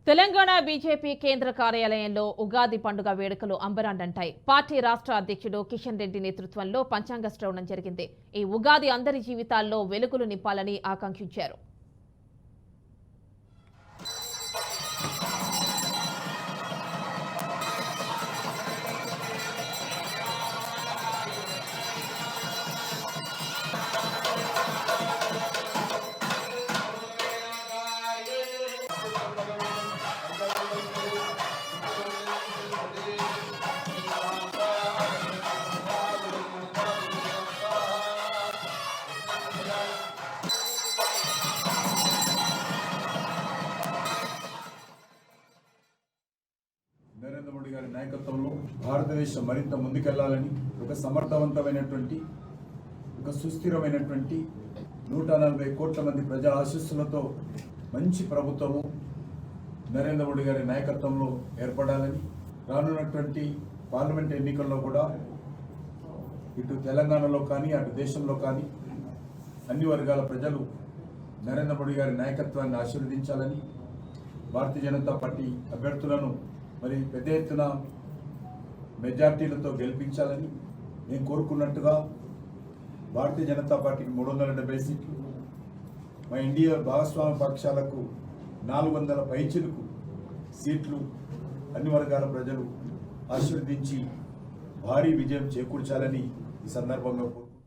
Telangana BJP కేంద్ర కార్యాలయంలో ఉగాది పండుగ వేడుకలు అంబరాన్నంటాయి. పార్టీ రాష్ట్ర అధ్యక్షుడు కిషన్ రెడ్డి నేతృత్వంలో పంచాంగ శ్రవణం జరిగింది. ఈ ఉగాది అందరి జీవితాల్లో వెలుగులు నింపాలని ఆకాంక్షించారు. నరేంద్ర మోడీ గారి నాయకత్వంలో భారతదేశం మరింత ముందుకెళ్లాలని ఒక సమర్థవంతమైనటువంటి ఒక సుస్థిరమైనటువంటి 140 కోట్ల మంది ప్రజల ఆశీస్సులతో మంచి ప్రభుత్వము నరేంద్ర మోడీ గారి నాయకత్వంలో ఏర్పడాలని రానున్నటువంటి పార్లమెంట్ ఎన్నికల్లో కూడా ఇటు తెలంగాణలో కానీ అటు దేశంలో కానీ అన్ని వర్గాల ప్రజలు నరేంద్ర మోడీ గారి నాయకత్వాన్ని ఆశీర్వదించాలని భారతీయ జనతా పార్టీ అభ్యర్థులను మరి పెద్ద ఎత్తున మెజార్టీలతో గెలిపించాలని నేను కోరుకున్నట్టుగా భారతీయ జనతా పార్టీకి 370 సీట్లు, మా ఇండియా భాగస్వామ్య పక్షాలకు 400 పైచిలకు సీట్లు అన్ని వర్గాల ప్రజలు ఆశీర్వదించి భారీ విజయం చేకూర్చాలని ఈ సందర్భంగా